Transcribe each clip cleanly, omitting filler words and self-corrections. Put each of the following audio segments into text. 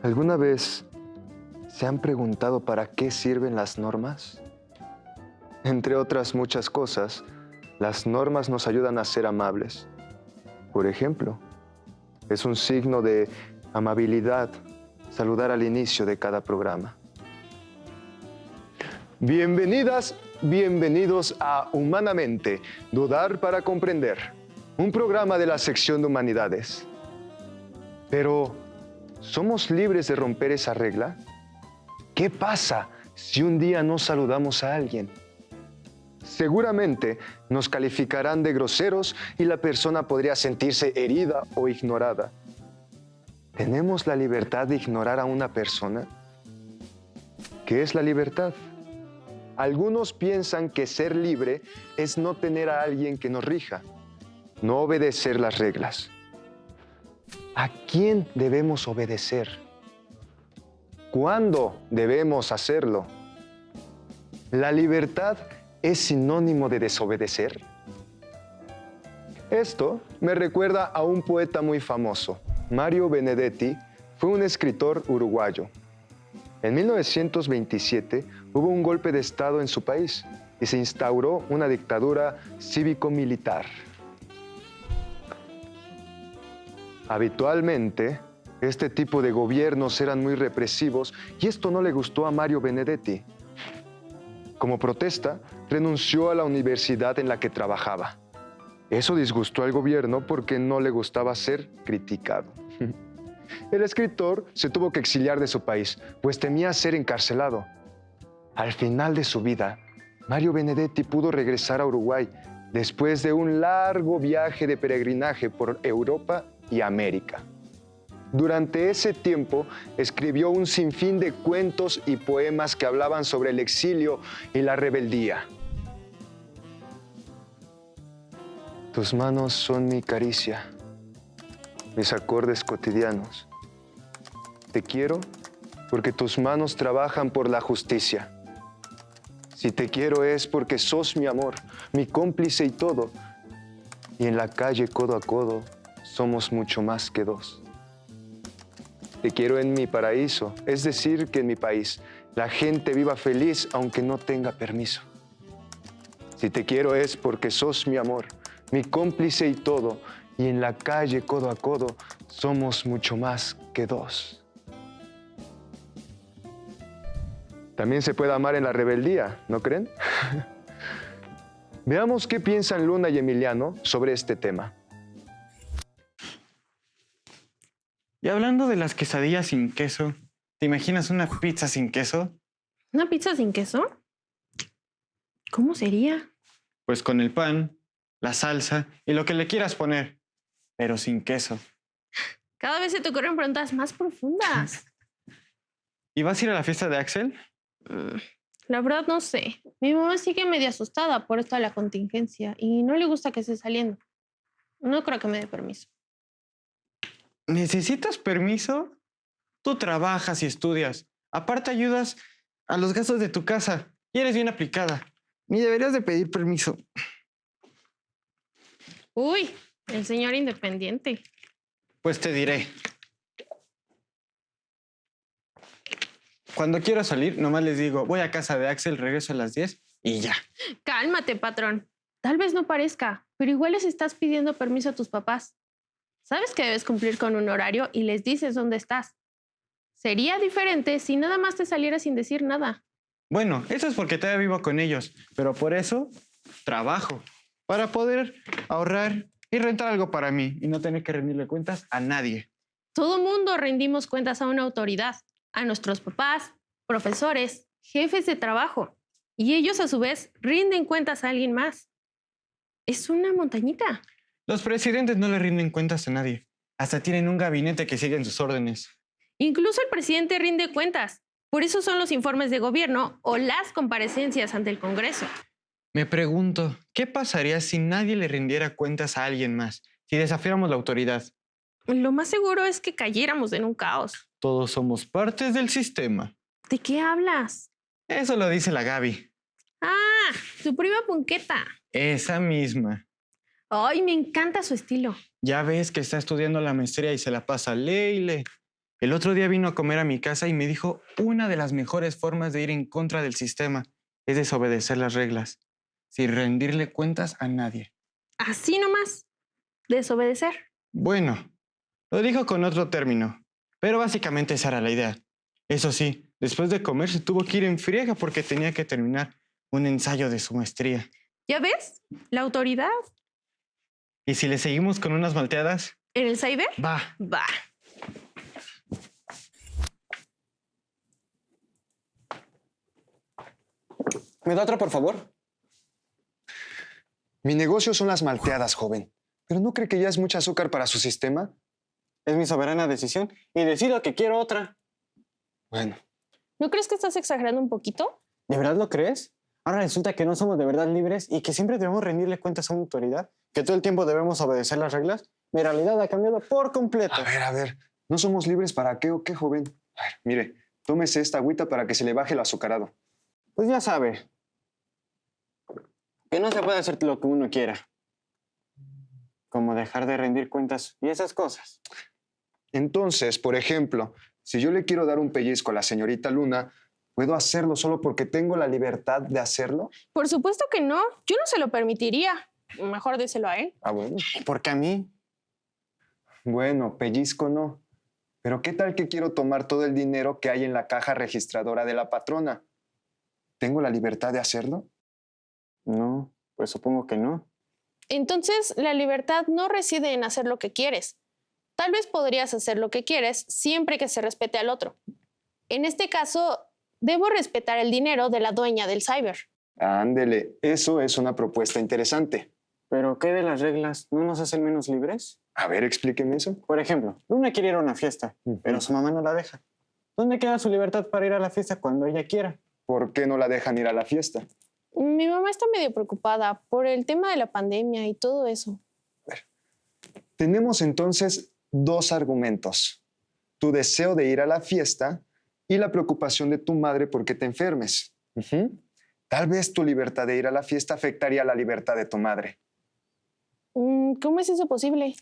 ¿Alguna vez se han preguntado para qué sirven las normas? Entre otras muchas cosas, las normas nos ayudan a ser amables. Por ejemplo, es un signo de amabilidad saludar al inicio de cada programa. Bienvenidas, bienvenidos a Humanamente, Dudar para Comprender, un programa de la sección de Humanidades. Pero, ¿somos libres de romper esa regla? ¿Qué pasa si un día no saludamos a alguien? Seguramente nos calificarán de groseros y la persona podría sentirse herida o ignorada. ¿Tenemos la libertad de ignorar a una persona? ¿Qué es la libertad? Algunos piensan que ser libre es no tener a alguien que nos rija, no obedecer las reglas. ¿A quién debemos obedecer? ¿Cuándo debemos hacerlo? ¿La libertad es sinónimo de desobedecer? Esto me recuerda a un poeta muy famoso. Mario Benedetti fue un escritor uruguayo. En 1927 hubo un golpe de Estado en su país y se instauró una dictadura cívico-militar. Habitualmente, este tipo de gobiernos eran muy represivos y esto no le gustó a Mario Benedetti. Como protesta, renunció a la universidad en la que trabajaba. Eso disgustó al gobierno porque no le gustaba ser criticado. El escritor se tuvo que exiliar de su país, pues temía ser encarcelado. Al final de su vida, Mario Benedetti pudo regresar a Uruguay después de un largo viaje de peregrinaje por Europa y América. Durante ese tiempo, escribió un sinfín de cuentos y poemas que hablaban sobre el exilio y la rebeldía. Tus manos son mi caricia, mis acordes cotidianos. Te quiero porque tus manos trabajan por la justicia. Si te quiero es porque sos mi amor, mi cómplice y todo. Y en la calle codo a codo somos mucho más que dos. Te quiero en mi paraíso, es decir, que en mi país la gente viva feliz aunque no tenga permiso. Si te quiero es porque sos mi amor, mi cómplice y todo, y en la calle codo a codo somos mucho más que dos. También se puede amar en la rebeldía, ¿no creen? Veamos qué piensan Luna y Emiliano sobre este tema. Y hablando de las quesadillas sin queso, ¿te imaginas una pizza sin queso? ¿Una pizza sin queso? ¿Cómo sería? Pues con el pan, la salsa y lo que le quieras poner, pero sin queso. Cada vez se te ocurren preguntas más profundas. ¿Y vas a ir a la fiesta de Axel? La verdad no sé. Mi mamá sigue medio asustada por esto de la contingencia y no le gusta que esté saliendo. No creo que me dé permiso. ¿Necesitas permiso? Tú trabajas y estudias. Aparte ayudas a los gastos de tu casa y eres bien aplicada. Ni deberías de pedir permiso. Uy, el señor independiente. Pues te diré. Cuando quiero salir, nomás les digo, voy a casa de Axel, regreso a las 10 y ya. Cálmate, patrón. Tal vez no parezca, pero igual les estás pidiendo permiso a tus papás. Sabes que debes cumplir con un horario y les dices dónde estás. Sería diferente si nada más te salieras sin decir nada. Bueno, eso es porque todavía vivo con ellos, pero por eso trabajo, para poder ahorrar y rentar algo para mí y no tener que rendirle cuentas a nadie. Todo mundo rendimos cuentas a una autoridad, a nuestros papás, profesores, jefes de trabajo. Y ellos a su vez rinden cuentas a alguien más. Es una montañita. Los presidentes no le rinden cuentas a nadie. Hasta tienen un gabinete que sigue sus órdenes. Incluso el presidente rinde cuentas. Por eso son los informes de gobierno o las comparecencias ante el Congreso. Me pregunto, ¿qué pasaría si nadie le rindiera cuentas a alguien más? Si desafiáramos la autoridad. Lo más seguro es que cayéramos en un caos. Todos somos partes del sistema. ¿De qué hablas? Eso lo dice la Gaby. Ah, tu prima Punqueta. Esa misma. Ay, me encanta su estilo. Ya ves que está estudiando la maestría y se la pasa leile. El otro día vino a comer a mi casa y me dijo una de las mejores formas de ir en contra del sistema es desobedecer las reglas, sin rendirle cuentas a nadie. Así nomás. Desobedecer. Bueno, lo dijo con otro término, pero básicamente esa era la idea. Eso sí, después de comer se tuvo que ir en friega porque tenía que terminar un ensayo de su maestría. ¿Ya ves? La autoridad. ¿Y si le seguimos con unas malteadas? ¿En el cyber? Va. Va. ¿Me da otra, por favor? Mi negocio son las malteadas, joven. ¿Pero no cree que ya es mucho azúcar para su sistema? Es mi soberana decisión y decido que quiero otra. Bueno, ¿No crees que estás exagerando un poquito? ¿De verdad lo crees? Ahora resulta que no somos de verdad libres y que siempre debemos rendirle cuentas a una autoridad, que todo el tiempo debemos obedecer las reglas. Mi realidad ha cambiado por completo. a ver. ¿No somos libres para qué o qué, joven? A ver, mire, tómese esta agüita para que se le baje el azucarado. Pues ya sabe. Que no se puede hacer lo que uno quiera. Como dejar de rendir cuentas y esas cosas. Entonces, por ejemplo, si yo le quiero dar un pellizco a la señorita Luna, ¿puedo hacerlo solo porque tengo la libertad de hacerlo? Por supuesto que no. Yo no se lo permitiría. Mejor déselo a él. Ah, bueno. Porque a mí. Bueno, pellizco no. Pero ¿qué tal que quiero tomar todo el dinero que hay en la caja registradora de la patrona? ¿Tengo la libertad de hacerlo? No, pues supongo que no. Entonces, la libertad no reside en hacer lo que quieres. Tal vez podrías hacer lo que quieres siempre que se respete al otro. En este caso, debo respetar el dinero de la dueña del cyber. Ándele, eso es una propuesta interesante. ¿Pero qué de las reglas no nos hacen menos libres? A ver, explíqueme eso. Por ejemplo, Luna quiere ir a una fiesta, pero su mamá no la deja. ¿Dónde queda su libertad para ir a la fiesta cuando ella quiera? ¿Por qué no la dejan ir a la fiesta? Mi mamá está medio preocupada por el tema de la pandemia y todo eso. Tenemos entonces dos argumentos. Tu deseo de ir a la fiesta y la preocupación de tu madre porque te enfermes. Tal vez tu libertad de ir a la fiesta afectaría la libertad de tu madre. ¿Cómo es eso posible?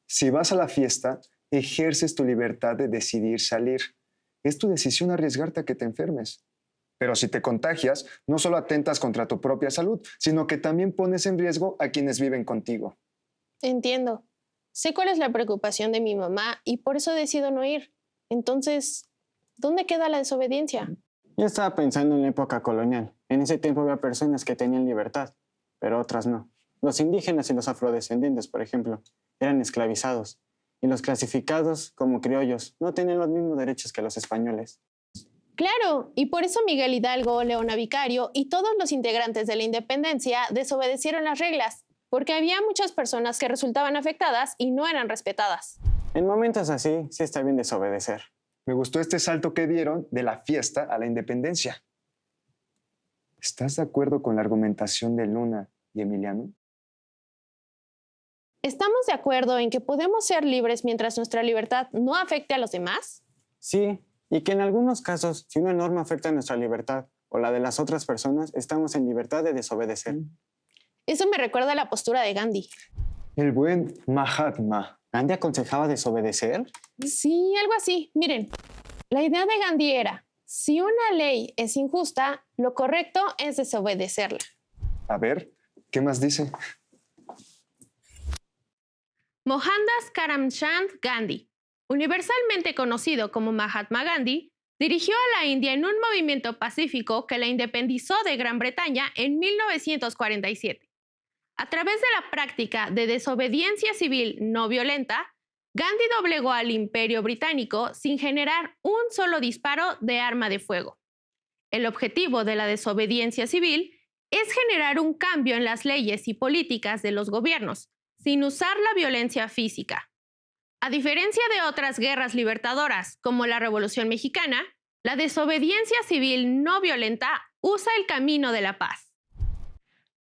Si vas a la fiesta, ejerces tu libertad de decidir salir. Es tu decisión arriesgarte a que te enfermes. Pero si te contagias, no solo atentas contra tu propia salud, sino que también pones en riesgo a quienes viven contigo. Entiendo. Sé cuál es la preocupación de mi mamá y por eso decido no ir. Entonces, ¿dónde queda la desobediencia? Yo estaba pensando en la época colonial. En ese tiempo había personas que tenían libertad, pero otras no. Los indígenas y los afrodescendientes, por ejemplo, eran esclavizados. Y los clasificados como criollos no tenían los mismos derechos que los españoles. Claro, y por eso Miguel Hidalgo, Leona Vicario y todos los integrantes de la independencia desobedecieron las reglas, porque había muchas personas que resultaban afectadas y no eran respetadas. En momentos así, sí está bien desobedecer. Me gustó este salto que dieron de la fiesta a la independencia. ¿Estás de acuerdo con la argumentación de Luna y Emiliano? ¿Estamos de acuerdo en que podemos ser libres mientras nuestra libertad no afecte a los demás? Sí, y que en algunos casos, si una norma afecta nuestra libertad o la de las otras personas, estamos en libertad de desobedecer. Eso me recuerda a la postura de Gandhi. El buen Mahatma. ¿Gandhi aconsejaba desobedecer? Sí, algo así. Miren, la idea de Gandhi era, si una ley es injusta, lo correcto es desobedecerla. A ver, ¿qué más dice? Mohandas Karamchand Gandhi, universalmente conocido como Mahatma Gandhi, dirigió a la India en un movimiento pacífico que la independizó de Gran Bretaña en 1947. A través de la práctica de desobediencia civil no violenta, Gandhi doblegó al Imperio Británico sin generar un solo disparo de arma de fuego. El objetivo de la desobediencia civil es generar un cambio en las leyes y políticas de los gobiernos, sin usar la violencia física. A diferencia de otras guerras libertadoras, como la Revolución Mexicana, la desobediencia civil no violenta usa el camino de la paz.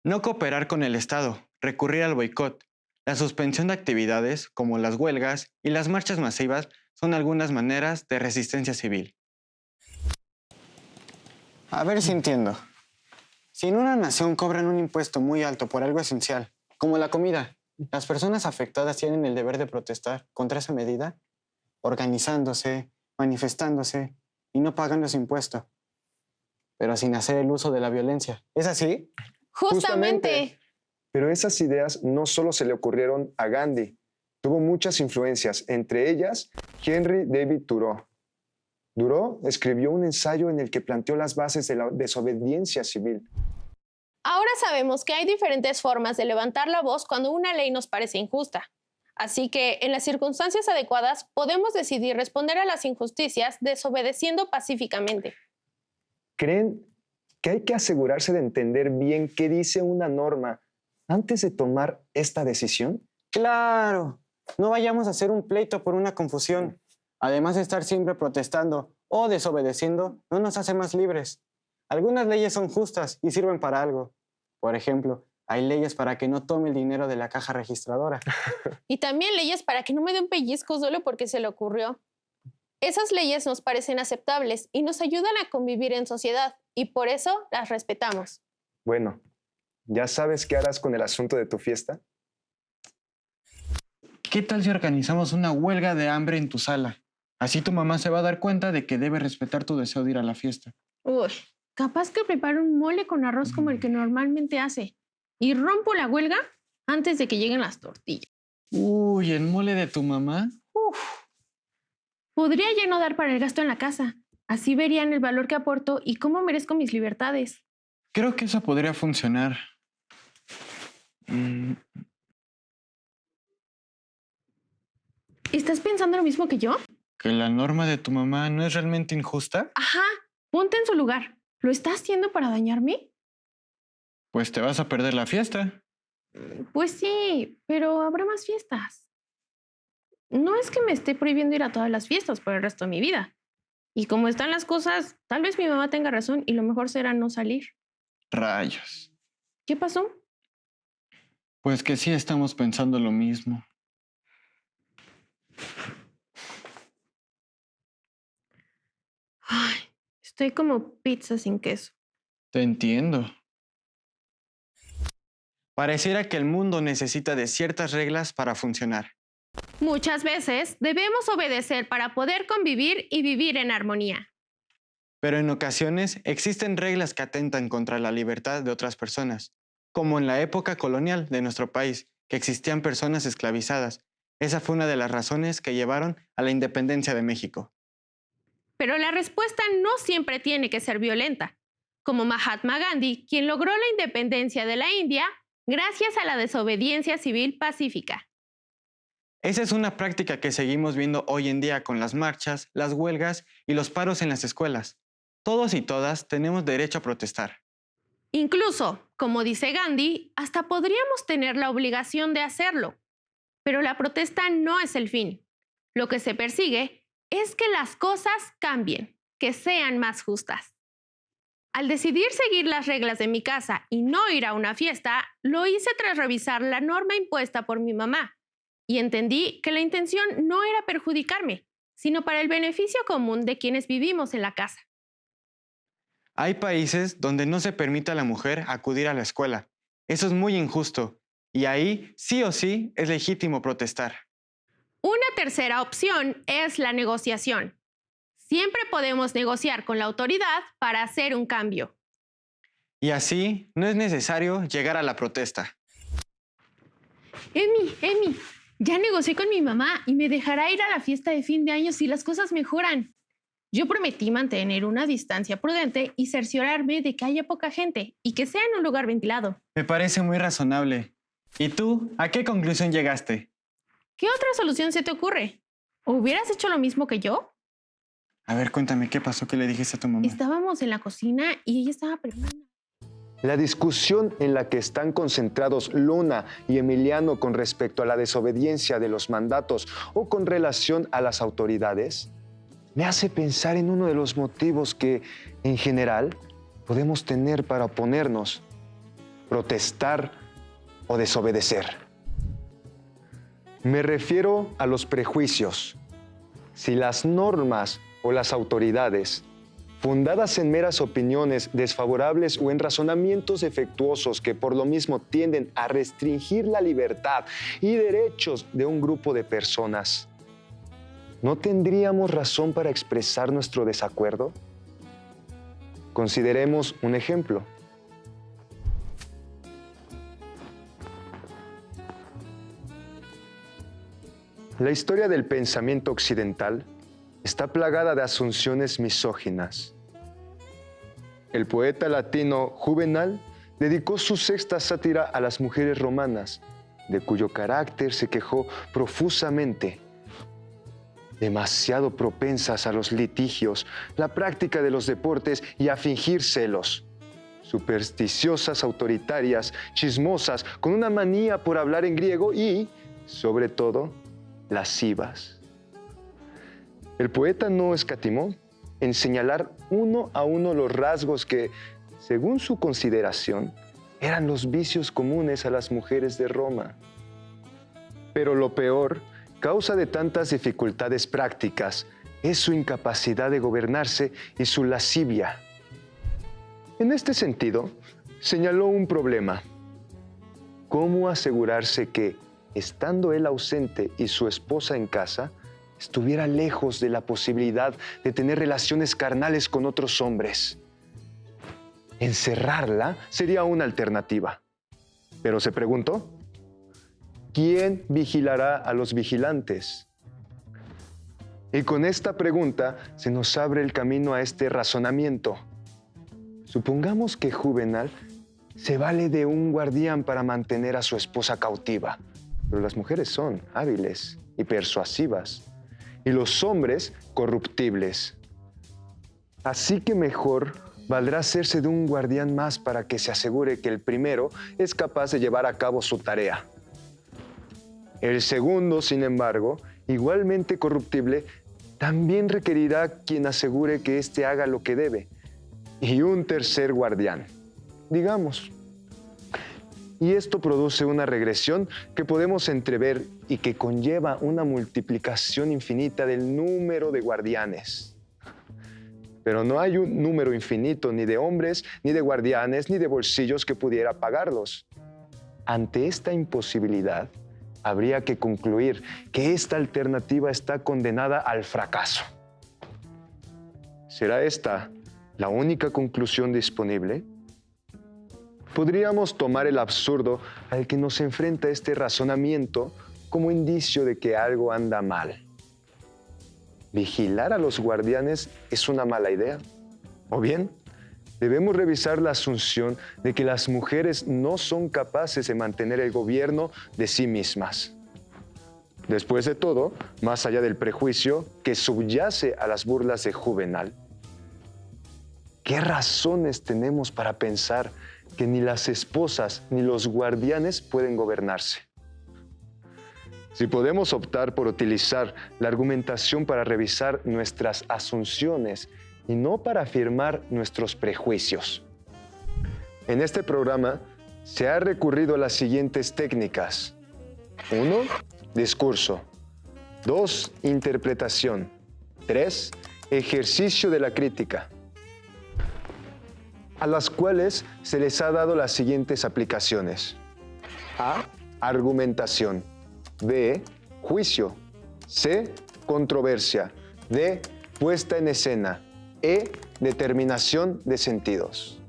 No cooperar con el Estado, recurrir al boicot, la suspensión de actividades como las huelgas y las marchas masivas son algunas maneras de resistencia civil. A ver si entiendo. Si en una nación cobran un impuesto muy alto por algo esencial, como la comida, ¿las personas afectadas tienen el deber de protestar contra esa medida? organizándose, manifestándose y no pagando su impuesto, pero sin hacer el uso de la violencia. ¿Es así? Justamente. Pero esas ideas no solo se le ocurrieron a Gandhi, tuvo muchas influencias, entre ellas Henry David Thoreau. Thoreau escribió un ensayo en el que planteó las bases de la desobediencia civil. Ahora sabemos que hay diferentes formas de levantar la voz cuando una ley nos parece injusta. Así que, en las circunstancias adecuadas, podemos decidir responder a las injusticias desobedeciendo pacíficamente. ¿Creen que hay que asegurarse de entender bien qué dice una norma antes de tomar esta decisión? ¡Claro! No vayamos a hacer un pleito por una confusión. Además de estar siempre protestando o desobedeciendo, no nos hace más libres. Algunas leyes son justas y sirven para algo. Por ejemplo, hay leyes para que no tome el dinero de la caja registradora. Y también leyes para que no me dé un pellizco solo porque se le ocurrió. Esas leyes nos parecen aceptables y nos ayudan a convivir en sociedad, y por eso las respetamos. Bueno, ¿ya sabes qué harás con el asunto de tu fiesta? ¿Qué tal si organizamos una huelga de hambre en tu sala? Así tu mamá se va a dar cuenta de que debe respetar tu deseo de ir a la fiesta. Uy, capaz que preparo un mole con arroz como el que normalmente hace y rompo la huelga antes de que lleguen las tortillas. Uy, ¿el mole de tu mamá? Uf. Podría ya no dar para el gasto en la casa. Así verían el valor que aporto y cómo merezco mis libertades. Creo que eso podría funcionar. ¿Estás pensando lo mismo que yo? ¿Que la norma de tu mamá no es realmente injusta? Ajá, ponte en su lugar. ¿Lo está haciendo para dañarme? Pues te vas a perder la fiesta. Pues sí, pero habrá más fiestas. No es que me esté prohibiendo ir a todas las fiestas por el resto de mi vida. Y como están las cosas, tal vez mi mamá tenga razón y lo mejor será no salir. Rayos. ¿Qué pasó? Pues que sí estamos pensando lo mismo. Ay, estoy como pizza sin queso. Te entiendo. Pareciera que el mundo necesita de ciertas reglas para funcionar. Muchas veces debemos obedecer para poder convivir y vivir en armonía. Pero en ocasiones existen reglas que atentan contra la libertad de otras personas, como en la época colonial de nuestro país, que existían personas esclavizadas. Esa fue una de las razones que llevaron a la independencia de México. Pero la respuesta no siempre tiene que ser violenta, como Mahatma Gandhi, quien logró la independencia de la India gracias a la desobediencia civil pacífica. Esa es una práctica que seguimos viendo hoy en día con las marchas, las huelgas y los paros en las escuelas. Todos y todas tenemos derecho a protestar. Incluso, como dice Gandhi, hasta podríamos tener la obligación de hacerlo. Pero la protesta no es el fin. Lo que se persigue es que las cosas cambien, que sean más justas. Al decidir seguir las reglas de mi casa y no ir a una fiesta, lo hice tras revisar la norma impuesta por mi mamá y entendí que la intención no era perjudicarme, sino para el beneficio común de quienes vivimos en la casa. Hay países donde no se permite a la mujer acudir a la escuela. Eso es muy injusto y ahí sí o sí es legítimo protestar. Una tercera opción es la negociación. Siempre podemos negociar con la autoridad para hacer un cambio. Y así no es necesario llegar a la protesta. Emi, ya negocié con mi mamá y me dejará ir a la fiesta de fin de año si las cosas mejoran. Yo prometí mantener una distancia prudente y cerciorarme de que haya poca gente y que sea en un lugar ventilado. Me parece muy razonable. ¿Y tú, a qué conclusión llegaste? ¿Qué otra solución se te ocurre? ¿Hubieras hecho lo mismo que yo? A ver, cuéntame, ¿qué pasó? ¿Qué le dijiste a tu mamá? Estábamos en la cocina y ella estaba preparando. La discusión en la que están concentrados Luna y Emiliano con respecto a la desobediencia de los mandatos o con relación a las autoridades me hace pensar en uno de los motivos que, en general, podemos tener para oponernos, protestar o desobedecer. Me refiero a los prejuicios. Si las normas o las autoridades, fundadas en meras opiniones desfavorables o en razonamientos defectuosos que por lo mismo tienden a restringir la libertad y derechos de un grupo de personas, ¿no tendríamos razón para expresar nuestro desacuerdo? Consideremos un ejemplo. La historia del pensamiento occidental está plagada de asunciones misóginas. El poeta latino Juvenal dedicó su sexta sátira a las mujeres romanas, de cuyo carácter se quejó profusamente. Demasiado propensas a los litigios, la práctica de los deportes y a fingir celos. Supersticiosas, autoritarias, chismosas, con una manía por hablar en griego y, sobre todo, lascivas. El poeta no escatimó en señalar uno a uno los rasgos que, según su consideración, eran los vicios comunes a las mujeres de Roma. Pero lo peor, causa de tantas dificultades prácticas, es su incapacidad de gobernarse y su lascivia. En este sentido, señaló un problema: ¿cómo asegurarse que, estando él ausente y su esposa en casa, estuviera lejos de la posibilidad de tener relaciones carnales con otros hombres? Encerrarla sería una alternativa. Pero se preguntó, ¿quién vigilará a los vigilantes? Y con esta pregunta se nos abre el camino a este razonamiento. Supongamos que Juvenal se vale de un guardián para mantener a su esposa cautiva, pero las mujeres son hábiles y persuasivas, y los hombres corruptibles. Así que mejor valdrá hacerse de un guardián más para que se asegure que el primero es capaz de llevar a cabo su tarea. El segundo, sin embargo, igualmente corruptible, también requerirá quien asegure que éste haga lo que debe, y un tercer guardián, digamos. Y esto produce una regresión que podemos entrever y que conlleva una multiplicación infinita del número de guardianes. Pero no hay un número infinito ni de hombres, ni de guardianes, ni de bolsillos que pudiera pagarlos. Ante esta imposibilidad, habría que concluir que esta alternativa está condenada al fracaso. ¿Será esta la única conclusión disponible? Podríamos tomar el absurdo al que nos enfrenta este razonamiento como indicio de que algo anda mal. ¿Vigilar a los guardianes es una mala idea? O bien, debemos revisar la asunción de que las mujeres no son capaces de mantener el gobierno de sí mismas. Después de todo, más allá del prejuicio que subyace a las burlas de Juvenal, ¿qué razones tenemos para pensar que ni las esposas ni los guardianes pueden gobernarse? Si podemos optar por utilizar la argumentación para revisar nuestras asunciones y no para afirmar nuestros prejuicios. En este programa se ha recurrido a las siguientes técnicas. 1. Discurso. 2. Interpretación. 3. Ejercicio de la crítica, a las cuales se les ha dado las siguientes aplicaciones. A. Argumentación. B. Juicio. C. Controversia. D. Puesta en escena. E. Determinación de sentidos.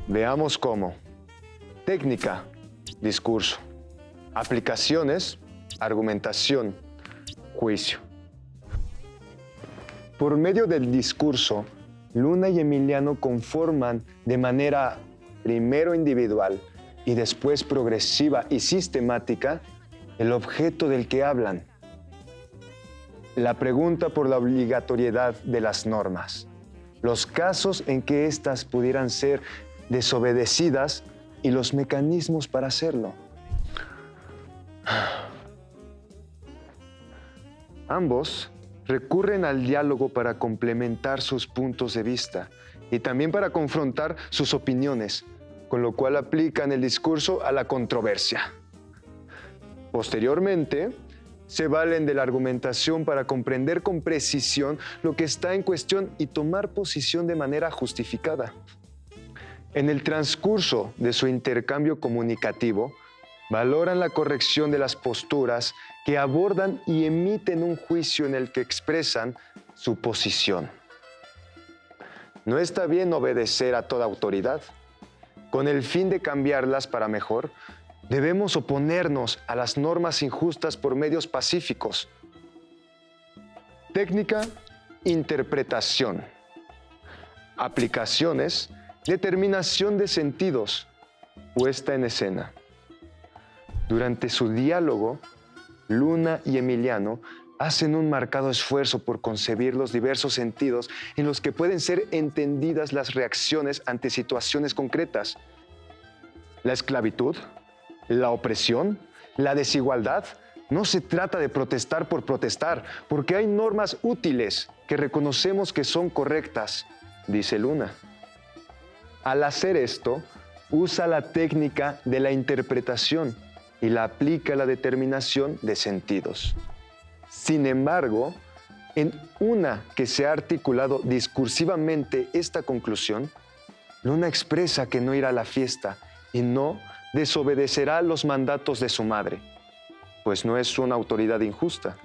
Veamos cómo. Técnica. Discurso. Aplicaciones. Argumentación. Juicio. Por medio del discurso, Luna y Emiliano conforman de manera primero individual y después progresiva y sistemática el objeto del que hablan. La pregunta por la obligatoriedad de las normas, los casos en que éstas pudieran ser desobedecidas y los mecanismos para hacerlo. Ambos recurren al diálogo para complementar sus puntos de vista y también para confrontar sus opiniones, con lo cual aplican el discurso a la controversia. Posteriormente, se valen de la argumentación para comprender con precisión lo que está en cuestión y tomar posición de manera justificada. En el transcurso de su intercambio comunicativo, valoran la corrección de las posturas que abordan y emiten un juicio en el que expresan su posición. No está bien obedecer a toda autoridad. Con el fin de cambiarlas para mejor, debemos oponernos a las normas injustas por medios pacíficos. Técnica, interpretación. Aplicaciones, determinación de sentidos, puesta en escena. Durante su diálogo, Luna y Emiliano hacen un marcado esfuerzo por concebir los diversos sentidos en los que pueden ser entendidas las reacciones ante situaciones concretas. La esclavitud, la opresión, la desigualdad. No se trata de protestar por protestar, porque hay normas útiles que reconocemos que son correctas, dice Luna. Al hacer esto, usa la técnica de la interpretación y la aplica a la determinación de sentidos. Sin embargo, en una que se ha articulado discursivamente esta conclusión, Luna expresa que no irá a la fiesta y no desobedecerá los mandatos de su madre, pues no es una autoridad injusta.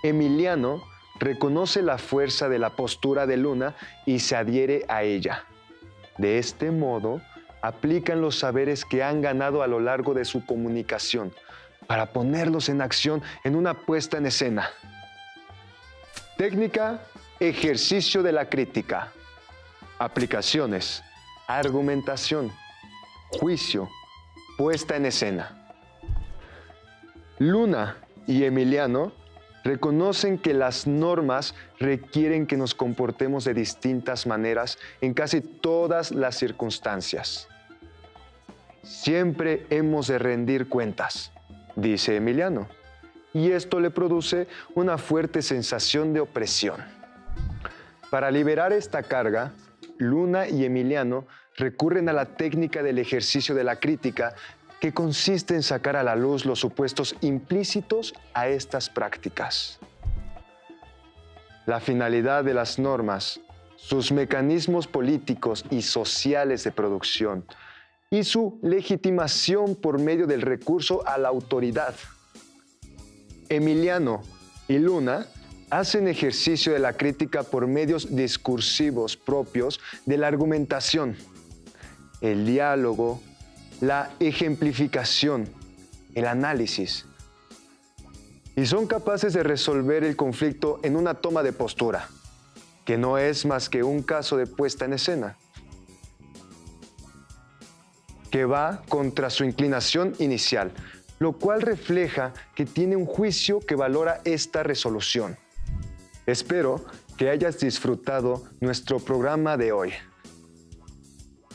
Emiliano reconoce la fuerza de la postura de Luna y se adhiere a ella. De este modo, aplican los saberes que han ganado a lo largo de su comunicación para ponerlos en acción en una puesta en escena. Técnica, ejercicio de la crítica. Aplicaciones, argumentación, juicio, puesta en escena. Luna y Emiliano reconocen que las normas requieren que nos comportemos de distintas maneras en casi todas las circunstancias. Siempre hemos de rendir cuentas, dice Emiliano, y esto le produce una fuerte sensación de opresión. Para liberar esta carga, Luna y Emiliano recurren a la técnica del ejercicio de la crítica, que consiste en sacar a la luz los supuestos implícitos a estas prácticas. La finalidad de las normas, sus mecanismos políticos y sociales de producción y su legitimación por medio del recurso a la autoridad. Emiliano y Luna hacen ejercicio de la crítica por medios discursivos propios de la argumentación, el diálogo, la ejemplificación, el análisis. Y son capaces de resolver el conflicto en una toma de postura, que no es más que un caso de puesta en escena, que va contra su inclinación inicial, lo cual refleja que tiene un juicio que valora esta resolución. Espero que hayas disfrutado nuestro programa de hoy.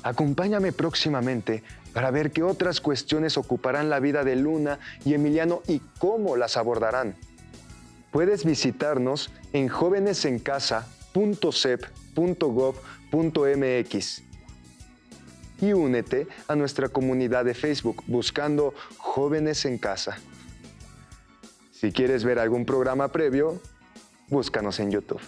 Acompáñame próximamente para ver qué otras cuestiones ocuparán la vida de Luna y Emiliano y cómo las abordarán. Puedes visitarnos en jovenesencasa.cep.gov.mx y únete a nuestra comunidad de Facebook buscando Jóvenes en Casa. Si quieres ver algún programa previo, búscanos en YouTube.